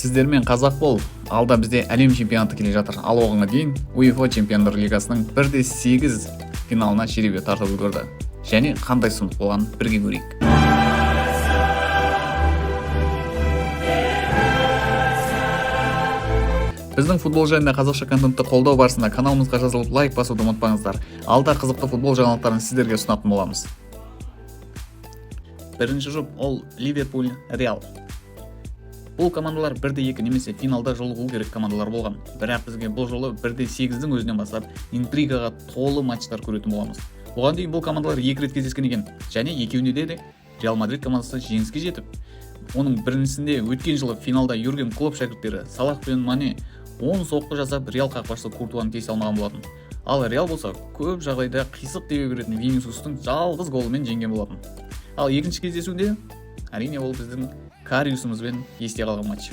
Сіздермен қазақ бол. Алда бізде әлем чемпионаты келе жатыр. Ал оған дейін UEFA Чемпиондар Лигасының 1/8 финалына жеребе тартып үлгерді. Және қандай сұмдық болғанын бірге көрейік. Біздің футбол жайында қазақша контентті қолдау барысында каналымызға жазылып лайк басуды ұмытпаңыздар. Алда қызықты футбол жаңалықтарын сіздерге ұсынатын боламыз. Бірінші жұп ол Ливерпуль, Реал. Бұл командалар 1/2 немесе финалда жолығу керек командалар болған. Бірақ бізге бұл жолы 1/8-дің өзінен бастап интригаға толы матчтар көретін боламыз. Оған дейін бұл командалар 2 рет кездескен екен. Және екеуінде де Реал Мадрид командасы жеңіске жетіп. Оның біріншісінде өткен жылы финалда Юрген Клоп шәкірттері Салах пен Мане 10 соққы жасап Реал қақпашысы Куртуаны кесе алмаған болатын. Ал Реал болса көп жағдайда қисық тебе беретін Винисиустың жалғыз голымен жеңген болатын. Ал екінші кездесуінде әрине ол біздің Кариусымызбен есте қалған матч.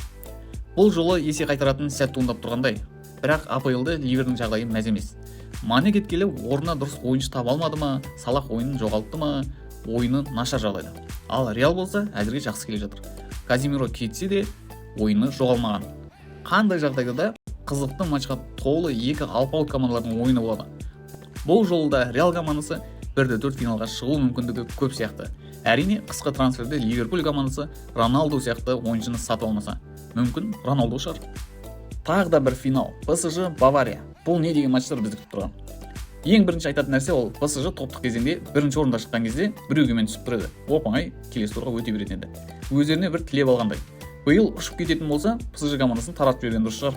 Бұл жолы есе қайтаратын сәт туындап тұрғандай. Бірақ АПЛ-ды Ливердің жағдайы мәз емес. Мане кеткелі орнына дұрыс ойыншы таба алмады ма, Салах ойынын жоғалтты ма, ойыны нашар жағдайда. Ал Реал болса әзірге жақсы келе жатыр. Казимиро кетсе де ойыны жоғалмаған. Қандай жағдайда да қызықты матчқа толы екі алпауыт командалардың ойыны болады. Бұл жолда Реал командасы 1/4 финалға шығу мүмкіндігі көп сияқты. Әрине, қысқа трансферде Ливерпуль командасы Роналду сияқты ойыншыны сатып алмаса, мүмкін Роналду шығар. Тағы да бір финал. ПСЖ Бавария. Бұл не деген матчтар бізді күтіп тұрған. Ең бірінші айтатын нәрсе ол ПСЖ топтық кезеңде бірінші орында шыққан кезде біреуге мен түсіп тұрады. Оп-оңай келесі турға өте беретін еді. Өздеріне бір тілеп алғандай. Биыл ұшып кететін болса, ПСЖ командасын таратып жіберген дұрыс шығар.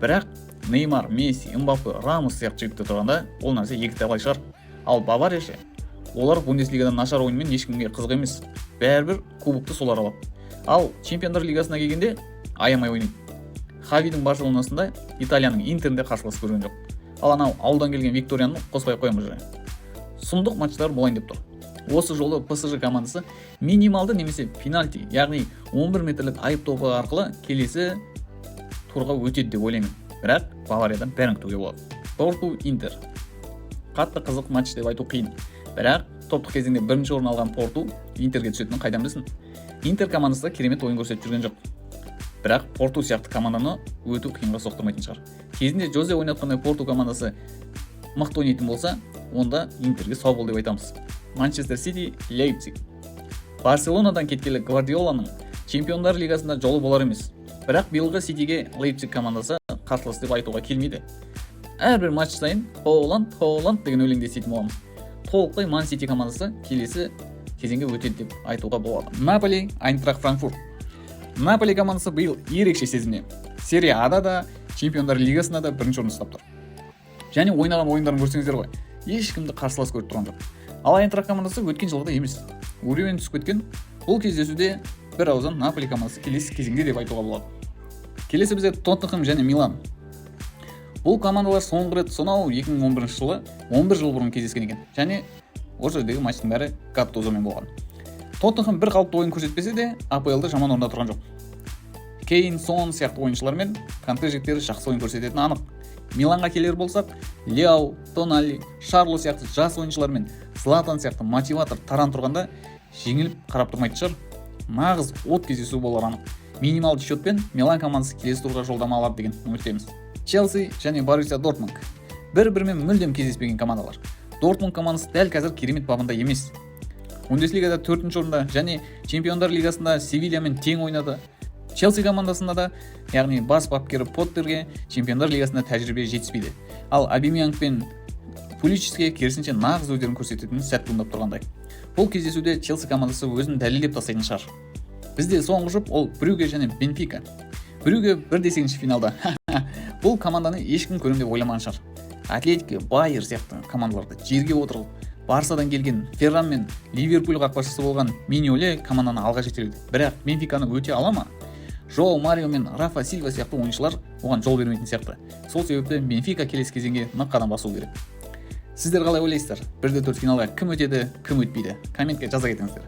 Бірақ Неймар, Месси, Мбаппе, Рамос сияқты жігіттер тұрғанда ол нәрсе екіталай шығар. Ал Бавария ше, олар Бундеслигадан нашар ойынмен ешкімге қызық емес. Бәрібір кубокты солар алады. Ал Чемпиондар Лигасына келгенде аямай ойнайды. Хавидің Барселонасында Италияның Интерінде қарсылас көрген жоқ. Ал анау ауылдан келген Викторияны қоспай қоямыз же. Сұмдық матчтар болайын деп тұр. Осы жолы ПСЖ командасы минималды немесе пенальти, яғни 11 метрлік айып тобы арқылы келесі турға өтеді деп ойлаймын. Бірақ Бавариядан бәрін күтуге болады. Порту Интер. Қатты қызық матч деп айту қиын. Бірақ топтық кезеңде бірінші орын алған Порту Интерге түсетінін қайдан білсін. Интер командасы керемет ойын көрсетіп жүрген жоқ. Бірақ Порту сияқты команданы өту қиынға соқтырмайтын шығар. Кезінде Жозе ойнатқандай Порту командасы мықты ойнайтын болса, онда Интерге сау бол деп айтамыз. Манчестер Сити, Лейпциг. Барселонадан кеткелі Гвардиоланың Чемпиондар Лигасында жолы болар емес. Бірақ биылғы Ситиге Лейпциг командасы қарсылас деп айтуға келмейді. Әрбір матч сайын Холланд деген өлеңде еститін боламыз. Толықтай Ман Сити командасы келесі кезеңге өтеді деп айтуға болады. Наполи, Айнтрахт Франкфурт. Наполи командасы биыл ерекше сезімде. Серия Ада да, Чемпиондар Лигасында да бірінші орын ұстап тұр. Және ойнаған ойындарын көрсеңіздер ғой, ешкімді қарсылас көріп тұрған жоқ. Ал Айнтрахт командасы өткен жылғыда емес. Өреуен түсіп кеткен. Бұл кездесуде бір ауыздан Наполи командасы келесі кезеңде деп айтуға болады. Келесі бізде Тоттенхэм және Милан. Бұл командалар соңғы рет сонау 2011 жылы 11 жыл бұрын кездескен екен. Және осы жердегі матчтың бәрі Гаттузомен болған. Тоттенхэм бір қалыпты ойын көрсетпесе де, АПЛ-ды жаман орында тұрған жоқ. Кейн, Сон сияқты ойыншылармен Канте жігіттері жақсы ойын көрсететіні анық. Миланға келер болсақ, Леау, Тоналли, Шарло сияқты жас ойыншылармен Златан сияқты мотиватор таран тұрғанда жеңіліп қарап тұрмайды шығар. Нағыз от кездесу болар анық. Минималды счетпен Милан командасы келесі турға жолдама алады деген үміттеміз. Челси және Боруссия Дортмунд. Бір-бірімен мүлдем кездеспеген командалар. Дортмунд командасы дәл қазір керемет бабында емес. Бундеслигада 4-ші орында және Чемпиондар Лигасында Севильямен тең ойнады. Челси командасында да, яғни бас бапкері Поттерге Чемпиондар Лигасында тәжірибе жетіспейді. Ал Абимянг пен Пуличичке керісінше нағыз өздерін көрсететін сәт туындап тұрғандай. Бұл кездесуде Челси командасы өзін дәлелдеп тастайтын шығар. Бізде соңғы жұп ол Брюгге және Бенфика. Брюгге 1/8 финалда. Бұл команданы ешкім көрем деп ойламаған шығар. Атлетико, Байер сияқты командаларды жерге отырып, Барсадан келген Ферран мен Ливерпуль қақпашысы болған Миньоле команданы алға жетеледі. Бірақ Бенфиканы өте ала ма? Жоу Марио мен Рафа Сильва сияқты ойыншылар оған жол бермейтін сияқты. Сол себепті Бенфика келесі кезеңге нық қадам басу керек. Сіздер қалай ойлайсыздар? 1/4 финалға кім өтеді, кім өтпейді? Комментке жаза кетіңіздер.